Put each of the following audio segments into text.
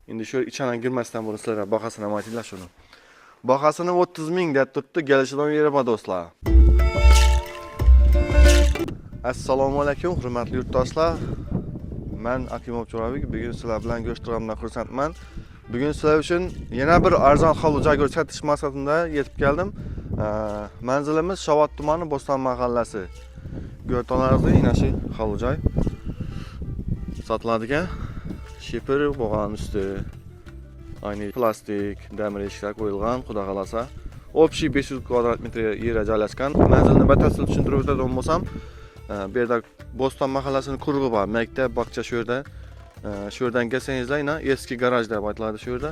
Endi shu ichana girmasdan burun sizlarga bahasini aytinglar shuni. Bahasini 30 ming deb turibdi, kelishidan beradi do'stlar. Assalomu alaykum, hurmatli yurtdoshlar. Men Akimov Jo'rabek. Bugun sizlar bilan ko'rishtirganimdan xursandman. Bugun sizlar uchun yana bir arzon hovli joy ko'rsatish maqsadida yetib keldim. Manzilimiz Shovot tumani Bo'ston mahallasi. Ko'rto'laringizda yana shu hovli joy sotiladigan. Shifr bo'lgan usti. Aynı plastik, demir eshiklar qo'yilgan, xudo xolasa. Общий 500 kvadrat metr yerga joylashgan. Manzilni batafsil tushuntirib o'tadigan bo'lsam, bu yerda Bo'ston mahallasining qurug'i bor. Maktab, bog'cha shu yerda. Shu yerdan kelsangizlar, eski garaj deb aytiladi shu yerda.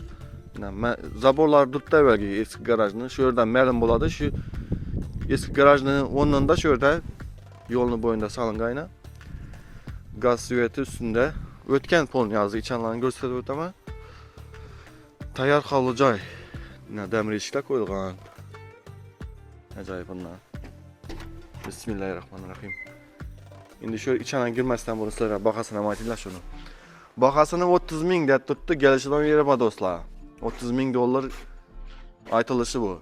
Zaborlar turibdi avvalgi eski garajni. Shu yerdan ma'lum bo'ladi. Shu eski garajning o'rnida shu yerda yo'lning bo'yida solingan. Gaz sveti ustida o'tgan polni yozib ichanlarni ko'rsatib o'taman. Tayyor hovli joy. Demir eshiklar qo'yilgan. Ajoyib bundan. Bismillahirrohmanirrohim. Endi shu ichana girmasdan burun sizlarga bahasini aytinglar shuni. Bahasini 30 ming deb turibdi, kelishidan beradi do'stlar. 30 ming dollar aytilishi bu.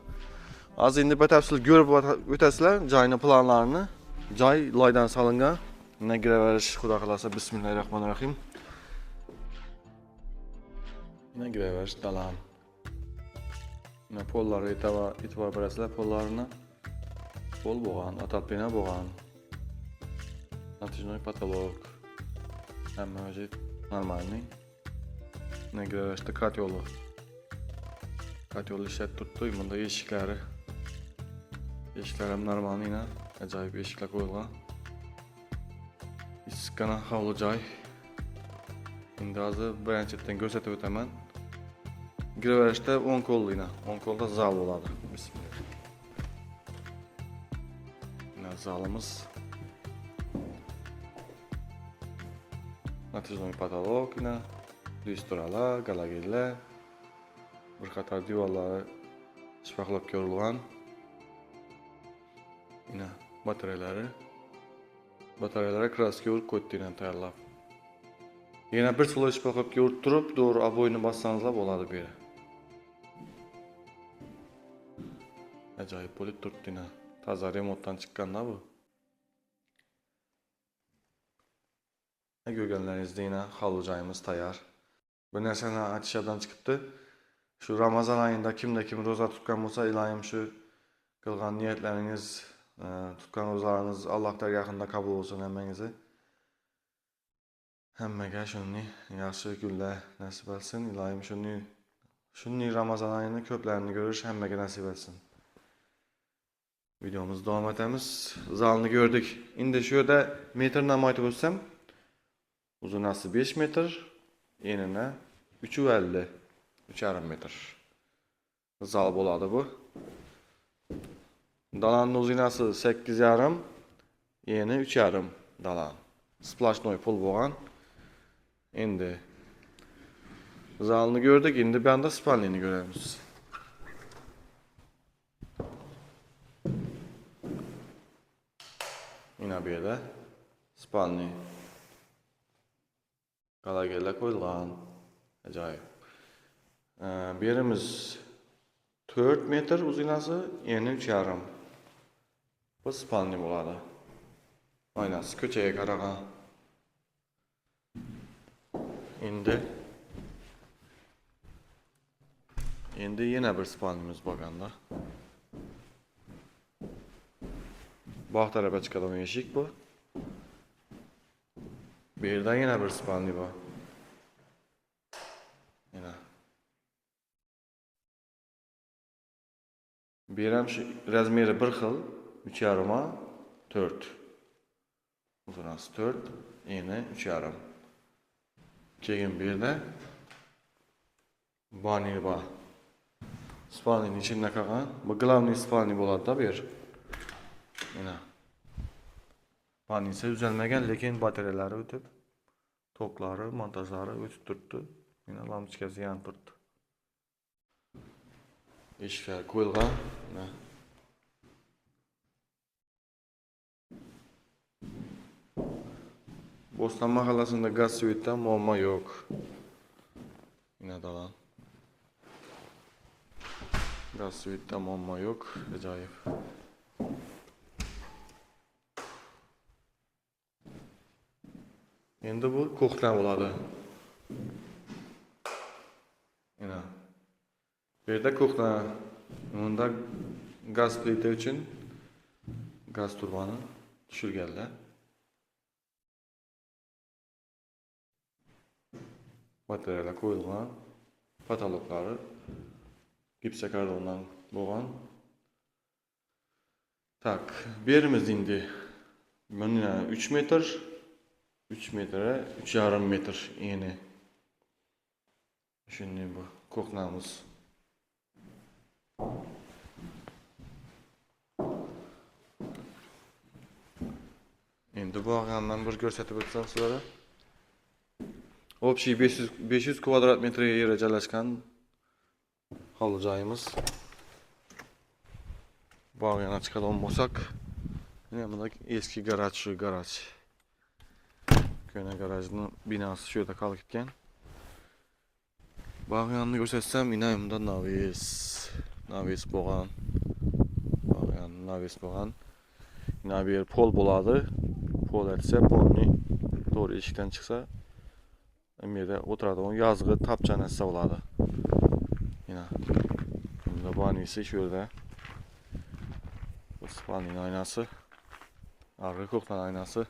Hozir endi batafsil ko'rib o'tasizlar joyning planlarini. Joy loydan solingan. Mana giraverish xudo xolasa. Bismillahirrohmanirrohim. Mana giraverish dalam. Mana pollarga e'tibor berasizlar, pollarini pol bo'lgan, atalpena bo'lgan. Natijnoy потолок. Hamma joy normalniy. Mana giravishda kat yo'li. Kat yo'li ishlab turibdi. Bunda eshiklari. Eshiklar ham normalniy, ajoyib eshiklar qo'yilgan. Issiqqina hovli joy. Endi hozir birinchidan ko'rsatib o'taman. Giraverishda 10 qo'lli, 10 qo'lda zal bo'ladi. Bismillah. Mana zalimiz. Natijnoy потолок, lyustralar, galagerlar. Bir qator devorlari shafaqlab ko'rilgan. Mana batareyalar kraska urib qo'ydilar tayyorlab. Yana bir sloy shafaqlab urib turib, to'g'ri aboyni bossangiz bo'ladi bu yer. Ajoyib bo'lib turibdi. Toza remontdan chiqqanda bu. Ko'rganlaringizda hovli joyimiz tayyor. Bir narsani aytishdan chiqibdi. Shu Ramazon oyida kim ro'za tutgan bo'lsa, ilohim shu qilgan niyatlaringiz, tutgan ro'zalaringiz Alloh dargohida qabul bo'lsin hammangizni. Hammaga shuni yaxshi kunlar nasib etsin. Ilohim shuni Ramazon oyini ko'plarini ko'rish hammaga nasib etsin. Videomizni davom etamiz. Zalni ko'rdik. Endi shu yerda metrdan aytib o'tsam, uzunasi 5 metr, enini 350, 3,5 metr. Zal bo'ladi bu. Dalanning uzunasi 8,5, eni 3,5 dalan. Splashnoy pul bo'lgan. Endi zalni ko'rdik, endi bu yerda spalnini ko'ramiz. Mana bu yerda spalni. Galagerlar qo'yilgan. Ajoyib. Bu yerimiz 4 metr uzunasi, eni 3,5. Bu spalni bo'ladi. Oynasi ko'chaga qaragan. Endi yana bir spalnimiz bo'lganda. Bog' tarafga chiqadigan eshik bu. Bu yerda yana bir spalni bor. Bu ham shu razmeri bir xil, 3,5 4. Uzunasi 4, eni 3,5. Keyin bu yerda bani bor. Spalnining ichida qolgan, bu glavniy spalni bo'ladi-da bu yer. Mana. Banisi uzalmagan, lekin batareyalari o'tib, toklari, montajlari o'tib turibdi. Mana lampochkasi yonib turibdi. Eshiklar qo'yilgan. Bo'ston mahallasida gaz svetdan muammo yo'q. Yine dalan. Gaz suitda muammo yo'q, ajoyib. Endi bu ko'kdan bo'ladi. Mana. Bu yerda ko'kdan, unda gaz plita uchun gaz turbani tushirganlar. Materiallar qo'yilgan, pataloklari gipsokardondan bo'lgan. Tak, berimiz endi mana 3 metr, 3 metre, 3,5 metr eni. Shunday bu ko'knamiz. Endi bu og'andan bir ko'rsatib o'tsam sizlarga. Общий 500 kvadrat metrga yerga joylashgan hovli joyimiz. Bu og'andan chiqadigan bo'lsak, mana bunda eski garaj, shu garaj. Ko'na garajning binosi shu yerda qolib ketgan. Bu og'anni ko'rsatsam, inayimda navis bo'lgan. Bu og'an navis bo'lgan. Ina bir pol bo'ladi. Pol etsa, polni to'g'ri eshikdan chiqsa, yerda o'tiradigan yozg'i tapchanasi bo'ladi. Mana bunda banisi shu yerda. Bu spalning oynasi, arqa ko'kdan oynasi.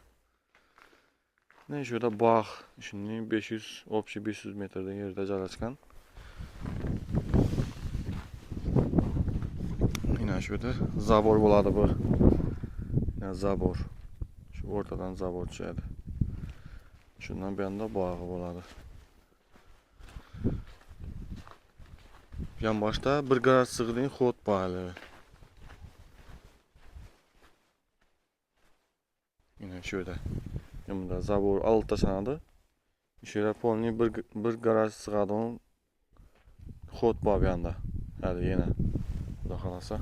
Ne shu yerda bog', shunning 500 metrda yerda joylashgan. Mana shu yerda zabor bo'ladi bu. Mana zabor. Shu o'rtadan zabor tushadi. Shundan bu yoqda bog'i bo'ladi. Yan boshda bir garaj sig'dining xod bog'i. Mana shu yerda. Bunda zabor olib tashlanadi. Shu yerda polni bir garaj sig'adigan xod bor bu yoqda. Hali yana. Xudo xolasa.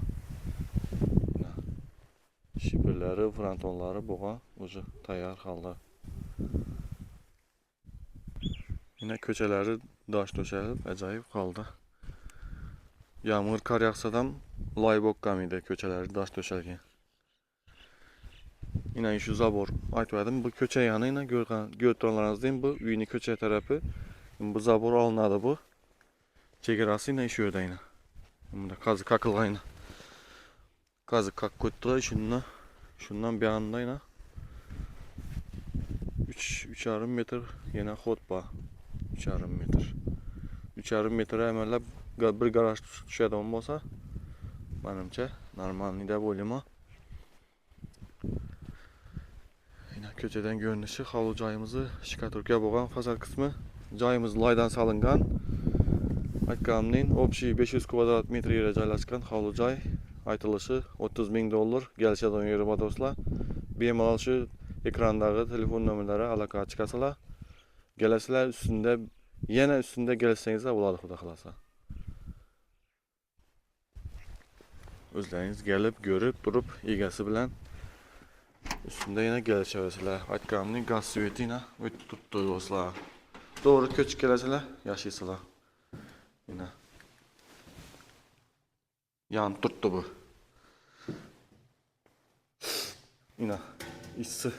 Shipirlari, frontonlari bo'lgan, o'zi tayyor holda. Yine ko'chalari dosh to'shalib, ajoyib holda. Yağmur kar yağsa ham loy bo'lmaydi, ko'chalari dosh to'shalgan. Yine şu zabor aytmadim, bu ko'cha yana yine ko'rganlaringizdan bu uyning ko'cha tarafi. Bu zabor olinadi bu. Chegarasi yine shu yerda yine. Bunda qazı qaqilgan. Qazı qaq qo'ydilar shundan bir anda yine 3,5 metr yana xod bor. 3,5 metr. 3,5 metr amallab bir garaj tushadigan bo'lsa, menimcha normalniy deb o'ylayman. Yine ko'chadan görünüşü, hovli joyimizni shikaturka bo'lgan fasad qismi. Joyimiz loydan solingan. Aytganimdek, общий 500 kvadrat metr yerga joylashgan hovli joy. Aytilishi $30,000 kelishadigan yeri bor do'stlar. Bemalol shu ekrandagi telefon nomerlari aloqaga chiqasizlar. Kelasizlar üstünde gelseniz bo'ladi, xudo xolasa. O'zlaringiz kelib, ko'rib, turib, egasi bilan üstünde yine gelişeversiler. Aytganimdek gaz sveti yine o'tib turibdi do'stlar. To'g'ri ko'chib kelasizlar, yashaysizlar. Yine yan turibdi bu. Yine issi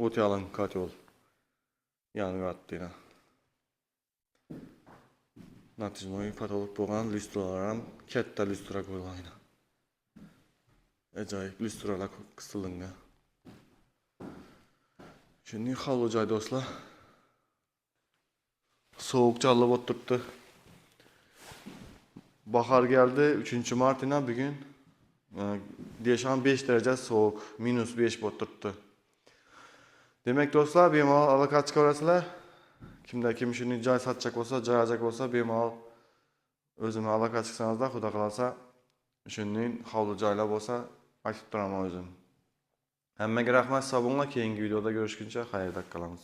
o't yalın kotyol yanib yotdi yine. Natijnoy patolog bo'lgan lyustralar ham katta lyustra qo'yilgan yine. Ajoyib lyustralar qisilgan. Shunday hovli joy do'stlar. Sovuq challab o'tiribdi. Bahar geldi, 3 Mart'ina bugün Deşan 5 derece soğuk, -5 bo'tiribdi. Demek do'stlar, bemalol aloqa chiqarasizlar. Kimda kim shuni joy sotchak bo'lsa, joy ajak bo'lsa, bemalol o'zimga aloqa chiqsangizlar, xudo xolasa, shunning hovli joylar bo'lsa, aytib turaman o'zim. Hammaga rahmat, sog' bo'linglar. Keyingi videoda görüşguncha xayrda qolamiz.